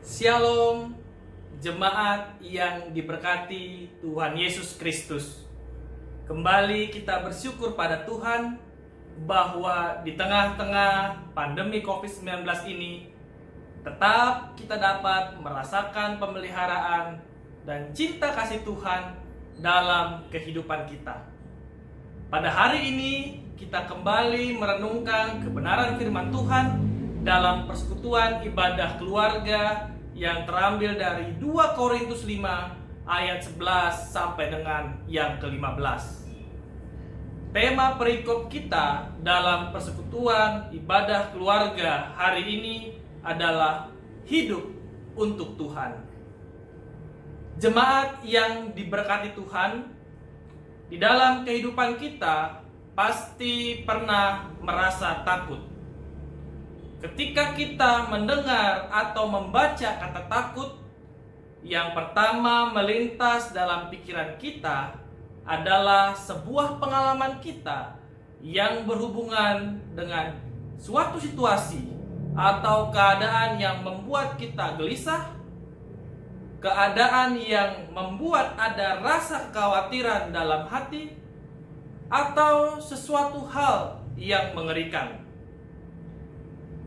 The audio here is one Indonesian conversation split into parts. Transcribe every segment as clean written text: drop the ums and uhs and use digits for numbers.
Shalom, jemaat yang diberkati Tuhan Yesus Kristus. Kembali kita bersyukur pada Tuhan bahwa di tengah-tengah pandemi COVID-19 ini tetap kita dapat merasakan pemeliharaan dan cinta kasih Tuhan dalam kehidupan kita. Pada hari ini kita kembali merenungkan kebenaran firman Tuhan dalam persekutuan ibadah keluarga yang terambil dari 2 Korintus 5 ayat 11 sampai dengan yang ke-15. Tema perikop kita dalam persekutuan ibadah keluarga hari ini adalah hidup untuk Tuhan. Jemaat yang diberkati Tuhan, di dalam kehidupan kita pasti pernah merasa takut. Ketika kita mendengar atau membaca kata takut, yang pertama melintas dalam pikiran kita adalah sebuah pengalaman kita yang berhubungan dengan suatu situasi atau keadaan yang membuat kita gelisah, keadaan yang membuat ada rasa kekhawatiran dalam hati, atau sesuatu hal yang mengerikan.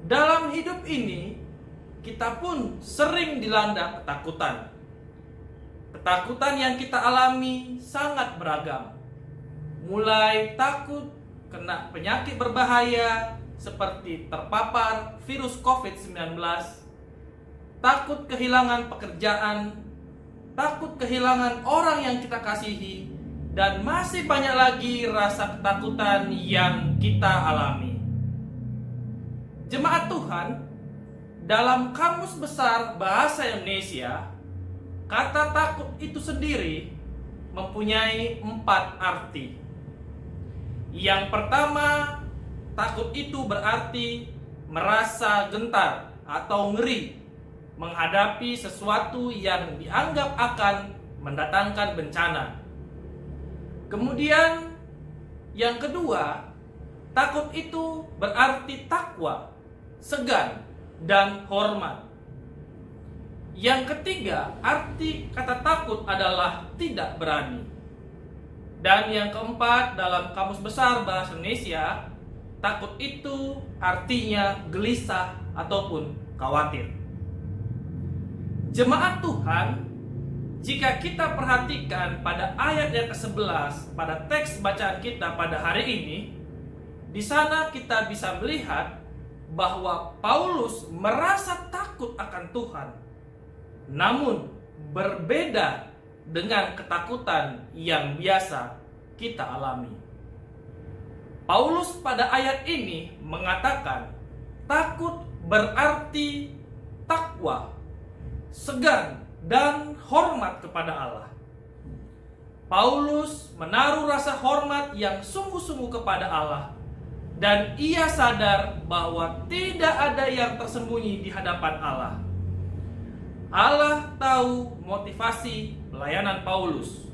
Dalam hidup ini, kita pun sering dilanda ketakutan. Ketakutan yang kita alami sangat beragam. Mulai takut kena penyakit berbahaya seperti terpapar virus COVID-19, takut kehilangan pekerjaan, takut kehilangan orang yang kita kasihi, dan masih banyak lagi rasa ketakutan yang kita alami. Jemaat Tuhan, dalam Kamus Besar Bahasa Indonesia, kata takut itu sendiri mempunyai 4 arti. Yang pertama, takut itu berarti merasa gentar atau ngeri menghadapi sesuatu yang dianggap akan mendatangkan bencana. Kemudian, yang kedua, takut itu berarti takwa, segan, dan hormat. Yang ketiga, arti kata takut adalah tidak berani. Dan yang keempat, dalam Kamus Besar Bahasa Indonesia, takut itu artinya gelisah ataupun khawatir. Jemaat Tuhan, jika kita perhatikan pada ayat yang ke-11 pada teks bacaan kita pada hari ini, di sana kita bisa melihat bahwa Paulus merasa takut akan Tuhan, namun berbeda dengan ketakutan yang biasa kita alami. Paulus pada ayat ini mengatakan takut berarti takwa, segan, dan hormat kepada Allah. Paulus menaruh rasa hormat yang sungguh-sungguh kepada Allah, dan ia sadar bahwa tidak ada yang tersembunyi di hadapan Allah. Allah tahu motivasi pelayanan Paulus,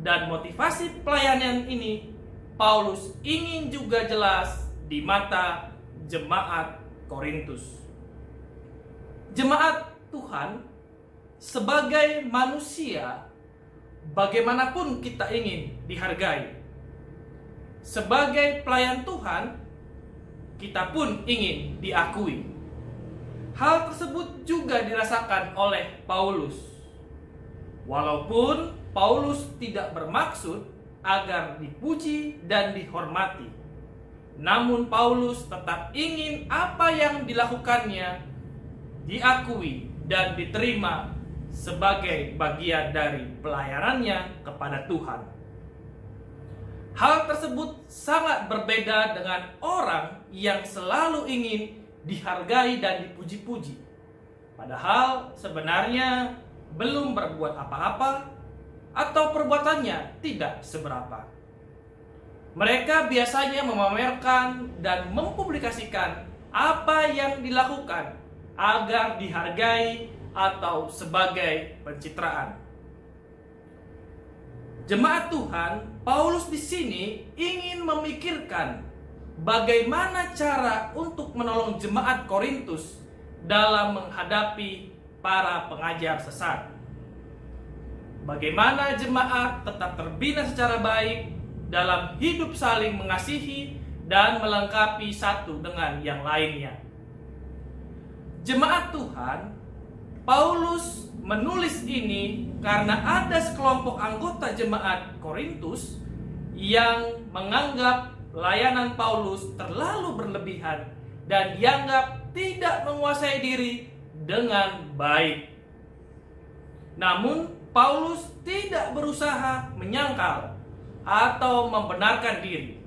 dan motivasi pelayanan ini Paulus ingin juga jelas di mata jemaat Korintus. Jemaat Tuhan, sebagai manusia, bagaimanapun kita ingin dihargai. Sebagai pelayan Tuhan, kita pun ingin diakui. Hal tersebut juga dirasakan oleh Paulus. Walaupun Paulus tidak bermaksud agar dipuji dan dihormati, namun Paulus tetap ingin apa yang dilakukannya diakui dan diterima sebagai bagian dari pelayanannya kepada Tuhan. Hal tersebut sangat berbeda dengan orang yang selalu ingin dihargai dan dipuji-puji, padahal sebenarnya belum berbuat apa-apa atau perbuatannya tidak seberapa. Mereka biasanya memamerkan dan mempublikasikan apa yang dilakukan agar dihargai atau sebagai pencitraan. Jemaat Tuhan, Paulus di sini ingin memikirkan bagaimana cara untuk menolong jemaat Korintus dalam menghadapi para pengajar sesat. Bagaimana jemaat tetap terbina secara baik dalam hidup saling mengasihi dan melengkapi satu dengan yang lainnya. Jemaat Tuhan, Paulus menulis ini karena ada sekelompok anggota jemaat Korintus yang menganggap layanan Paulus terlalu berlebihan dan dianggap tidak menguasai diri dengan baik. Namun Paulus tidak berusaha menyangkal atau membenarkan diri,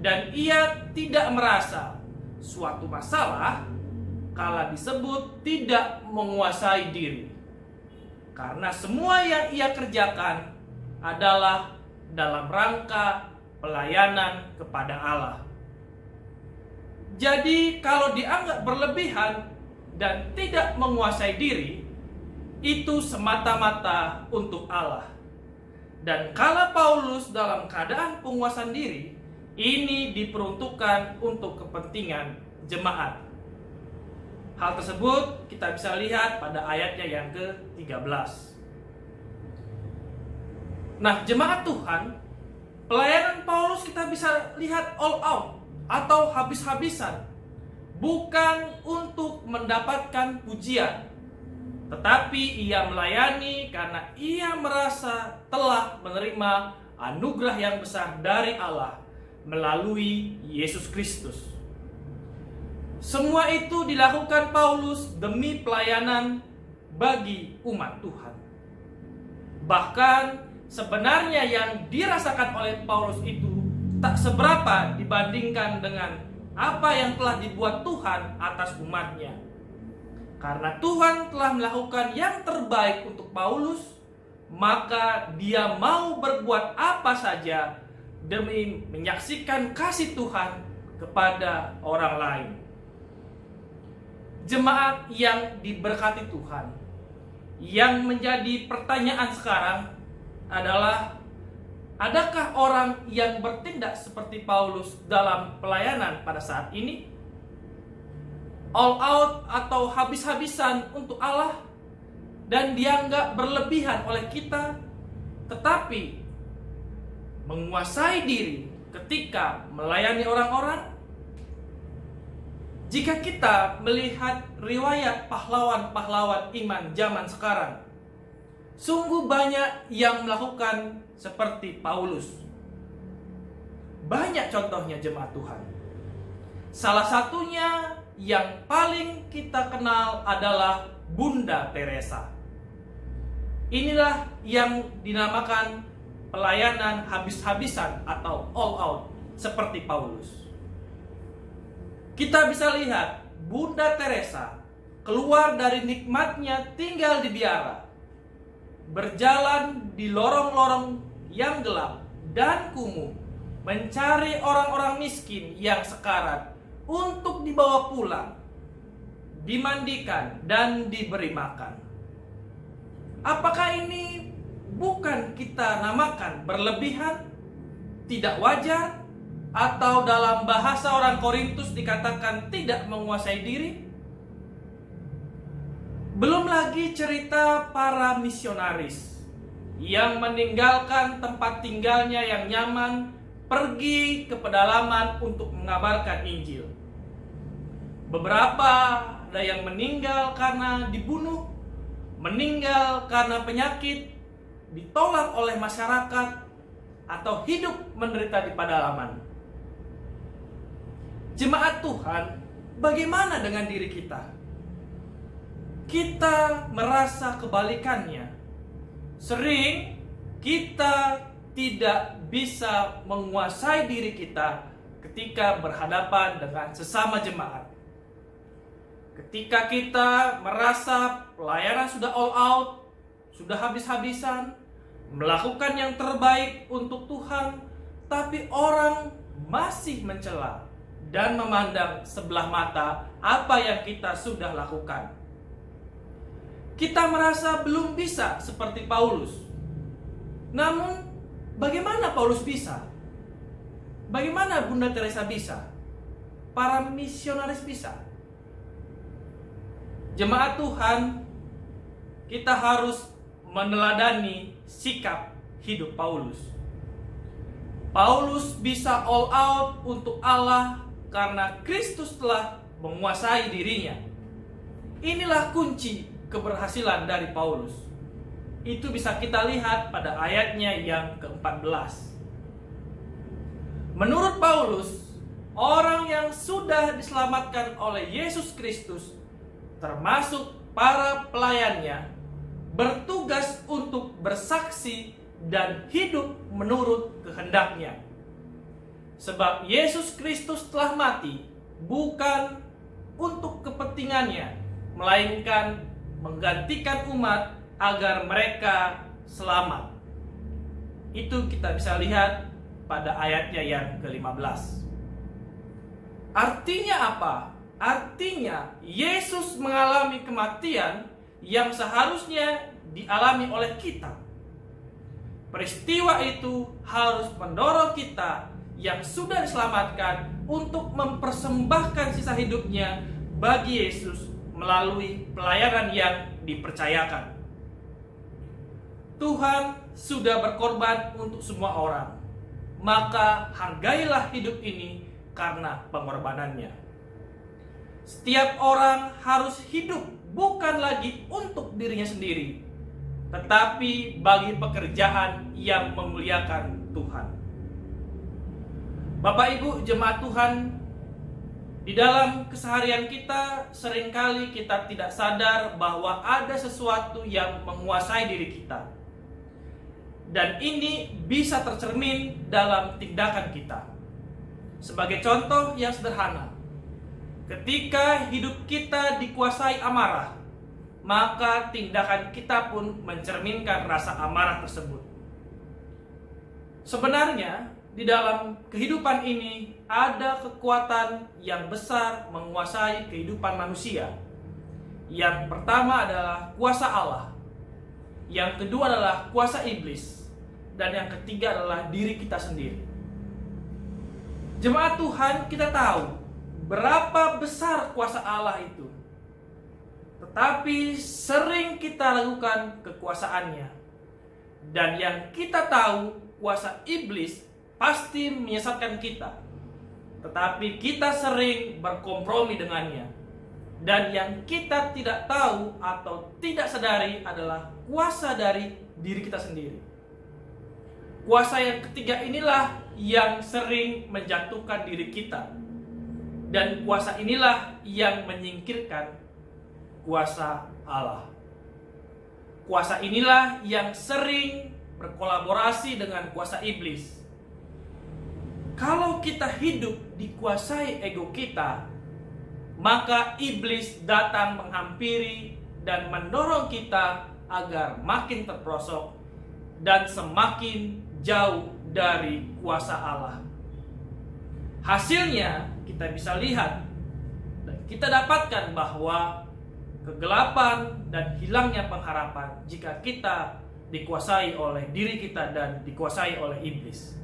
dan ia tidak merasa suatu masalah kala disebut tidak menguasai diri, karena semua yang ia kerjakan adalah dalam rangka pelayanan kepada Allah. Jadi kalau dianggap berlebihan dan tidak menguasai diri, itu semata-mata untuk Allah. Dan kalau Paulus dalam keadaan penguasaan diri, ini diperuntukkan untuk kepentingan jemaat. Hal tersebut kita bisa lihat pada ayatnya yang ke-13. Nah, jemaat Tuhan, pelayanan Paulus kita bisa lihat all out atau habis-habisan, bukan untuk mendapatkan pujian, tetapi ia melayani karena ia merasa telah menerima anugerah yang besar dari Allah melalui Yesus Kristus. Semua itu dilakukan Paulus demi pelayanan bagi umat Tuhan. Bahkan sebenarnya yang dirasakan oleh Paulus itu tak seberapa dibandingkan dengan apa yang telah dibuat Tuhan atas umatnya. Karena Tuhan telah melakukan yang terbaik untuk Paulus, maka dia mau berbuat apa saja demi menyaksikan kasih Tuhan kepada orang lain. Jemaat yang diberkati Tuhan, yang menjadi pertanyaan sekarang adalah, adakah orang yang bertindak seperti Paulus dalam pelayanan pada saat ini? All out atau habis-habisan untuk Allah dan dianggap berlebihan oleh kita, tetapi menguasai diri ketika melayani orang-orang? Jika kita melihat riwayat pahlawan-pahlawan iman zaman sekarang, sungguh banyak yang melakukan seperti Paulus. Banyak contohnya jemaat Tuhan. Salah satunya yang paling kita kenal adalah Bunda Teresa. Inilah yang dinamakan pelayanan habis-habisan atau all out seperti Paulus. Kita bisa lihat Bunda Teresa keluar dari nikmatnya tinggal di biara, berjalan di lorong-lorong yang gelap dan kumuh, mencari orang-orang miskin yang sekarat untuk dibawa pulang, dimandikan dan diberi makan. Apakah ini bukan kita namakan berlebihan, tidak wajar, atau dalam bahasa orang Korintus dikatakan tidak menguasai diri? Belum lagi cerita para misionaris yang meninggalkan tempat tinggalnya yang nyaman, pergi ke pedalaman untuk mengabarkan Injil. Beberapa ada yang meninggal karena dibunuh, meninggal karena penyakit, ditolak oleh masyarakat, atau hidup menderita di pedalaman. Jemaat Tuhan, bagaimana dengan diri kita? Kita merasa kebalikannya. Sering kita tidak bisa menguasai diri kita ketika berhadapan dengan sesama jemaat. Ketika kita merasa pelayanan sudah all out, sudah habis-habisan, melakukan yang terbaik untuk Tuhan, tapi orang masih mencela dan memandang sebelah mata apa yang kita sudah lakukan. Kita merasa belum bisa seperti Paulus. Namun, bagaimana Paulus bisa? Bagaimana Bunda Teresa bisa? Para misionaris bisa? Jemaat Tuhan, kita harus meneladani sikap hidup Paulus. Paulus bisa all out untuk Allah karena Kristus telah menguasai dirinya. Inilah kunci keberhasilan dari Paulus. Itu bisa kita lihat pada ayatnya yang ke-14. Menurut Paulus, orang yang sudah diselamatkan oleh Yesus Kristus, termasuk para pelayannya, bertugas untuk bersaksi dan hidup menurut kehendaknya. Sebab Yesus Kristus telah mati bukan untuk kepentingannya, melainkan menggantikan umat agar mereka selamat. Itu kita bisa lihat pada ayatnya yang ke-15. Artinya apa? Artinya Yesus mengalami kematian yang seharusnya dialami oleh kita. Peristiwa itu harus mendorong kita yang sudah diselamatkan untuk mempersembahkan sisa hidupnya bagi Yesus melalui pelayanan yang dipercayakan. Tuhan sudah berkorban untuk semua orang, maka hargailah hidup ini karena pengorbanannya. Setiap orang harus hidup bukan lagi untuk dirinya sendiri, tetapi bagi pekerjaan yang memuliakan Tuhan. Bapak Ibu jemaat Tuhan, di dalam keseharian kita seringkali kita tidak sadar bahwa ada sesuatu yang menguasai diri kita. Dan ini bisa tercermin dalam tindakan kita. Sebagai contoh yang sederhana, ketika hidup kita dikuasai amarah, maka tindakan kita pun mencerminkan rasa amarah tersebut. Sebenarnya, di dalam kehidupan ini ada kekuatan yang besar menguasai kehidupan manusia. Yang pertama adalah kuasa Allah. Yang kedua adalah kuasa iblis. Dan yang ketiga adalah diri kita sendiri. Jemaat Tuhan, kita tahu berapa besar kuasa Allah itu. Tetapi sering kita lakukan kekuasaannya. Dan yang kita tahu, kuasa iblis pasti menyesatkan kita. Tetapi kita sering berkompromi dengannya. Dan yang kita tidak tahu atau tidak sadari adalah kuasa dari diri kita sendiri. Kuasa yang ketiga inilah yang sering menjatuhkan diri kita. Dan kuasa inilah yang menyingkirkan kuasa Allah. Kuasa inilah yang sering berkolaborasi dengan kuasa iblis. Kalau kita hidup dikuasai ego kita, maka iblis datang menghampiri dan mendorong kita agar makin terperosok dan semakin jauh dari kuasa Allah. Hasilnya kita bisa lihat dan kita dapatkan bahwa kegelapan dan hilangnya pengharapan jika kita dikuasai oleh diri kita dan dikuasai oleh iblis.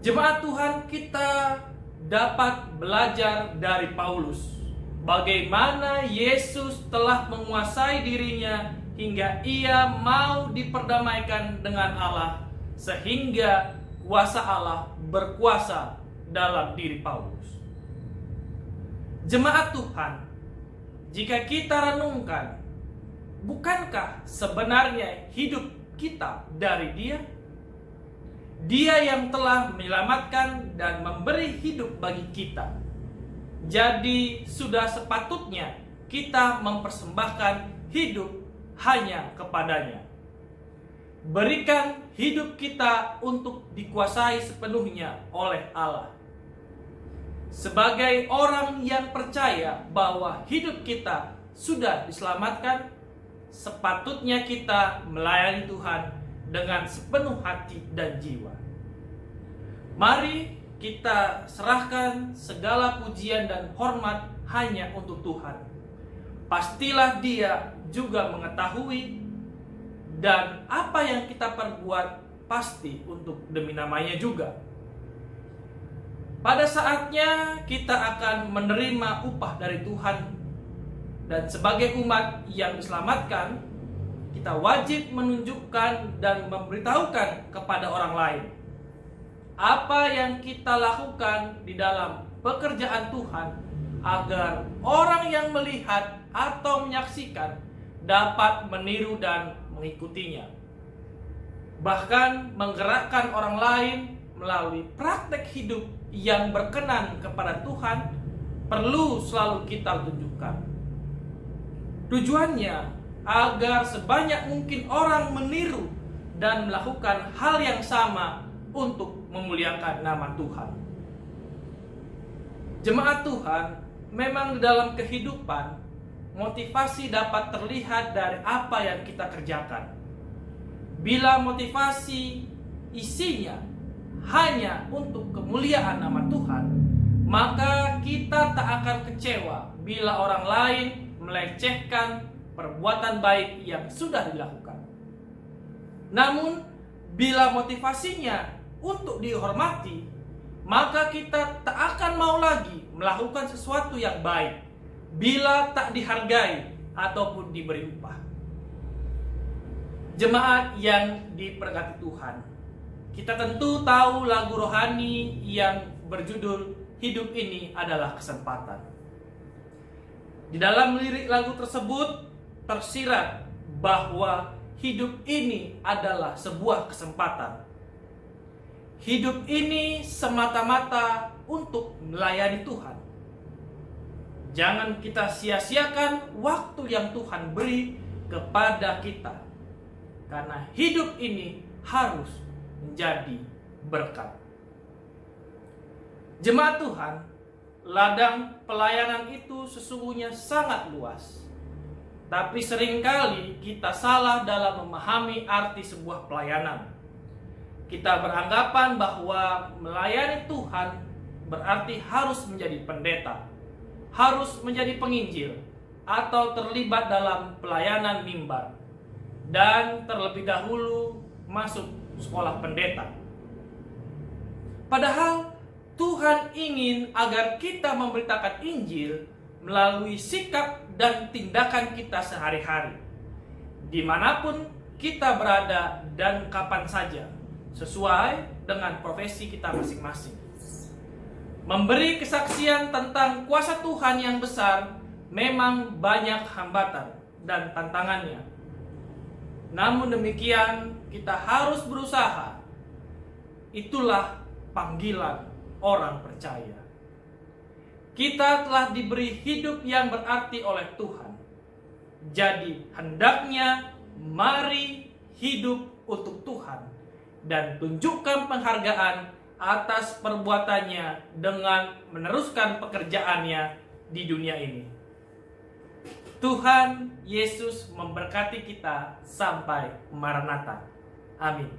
Jemaat Tuhan, kita dapat belajar dari Paulus bagaimana Yesus telah menguasai dirinya hingga ia mau diperdamaikan dengan Allah, sehingga kuasa Allah berkuasa dalam diri Paulus. Jemaat Tuhan, jika kita renungkan, bukankah sebenarnya hidup kita dari Dia? Dia yang telah menyelamatkan dan memberi hidup bagi kita. Jadi sudah sepatutnya kita mempersembahkan hidup hanya kepadanya. Berikan hidup kita untuk dikuasai sepenuhnya oleh Allah. Sebagai orang yang percaya bahwa hidup kita sudah diselamatkan, sepatutnya kita melayani Tuhan dengan sepenuh hati dan jiwa. Mari kita serahkan segala pujian dan hormat hanya untuk Tuhan. Pastilah Dia juga mengetahui, dan apa yang kita perbuat pasti untuk demi namanya juga. Pada saatnya kita akan menerima upah dari Tuhan, Dan sebagai umat yang diselamatkan, kita wajib menunjukkan dan memberitahukan kepada orang lain apa yang kita lakukan di dalam pekerjaan Tuhan, agar orang yang melihat atau menyaksikan dapat meniru dan mengikutinya. Bahkan menggerakkan orang lain melalui praktek hidup yang berkenan kepada Tuhan perlu selalu kita tunjukkan. Tujuannya agar sebanyak mungkin orang meniru dan melakukan hal yang sama untuk memuliakan nama Tuhan. Jemaat Tuhan, memang di dalam kehidupan motivasi dapat terlihat dari apa yang kita kerjakan. Bila motivasi isinya hanya untuk kemuliaan nama Tuhan, maka kita tak akan kecewa bila orang lain melecehkan perbuatan baik yang sudah dilakukan. Namun, bila motivasinya untuk dihormati, maka kita tak akan mau lagi melakukan sesuatu yang baik bila tak dihargai ataupun diberi upah. Jemaat yang diberkati Tuhan, kita tentu tahu lagu rohani yang berjudul Hidup Ini Adalah Kesempatan. Di dalam lirik lagu tersebut tersirat bahwa hidup ini adalah sebuah kesempatan. Hidup ini semata-mata untuk melayani Tuhan. Jangan kita sia-siakan waktu yang Tuhan beri kepada kita, karena hidup ini harus menjadi berkat. Jemaat Tuhan, ladang pelayanan itu sesungguhnya sangat luas. Tapi seringkali kita salah dalam memahami arti sebuah pelayanan. Kita beranggapan bahwa melayani Tuhan berarti harus menjadi pendeta, harus menjadi penginjil, atau terlibat dalam pelayanan mimbar, dan terlebih dahulu masuk sekolah pendeta. Padahal Tuhan ingin agar kita memberitakan Injil melalui sikap dan tindakan kita sehari-hari, dimanapun kita berada dan kapan saja, sesuai dengan profesi kita masing-masing. Memberi kesaksian tentang kuasa Tuhan yang besar memang banyak hambatan dan tantangannya. Namun demikian, kita harus berusaha. Itulah panggilan orang percaya. Kita telah diberi hidup yang berarti oleh Tuhan. Jadi hendaknya mari hidup untuk Tuhan dan tunjukkan penghargaan atas perbuatannya dengan meneruskan pekerjaannya di dunia ini. Tuhan Yesus memberkati kita sampai Maranatha. Amin.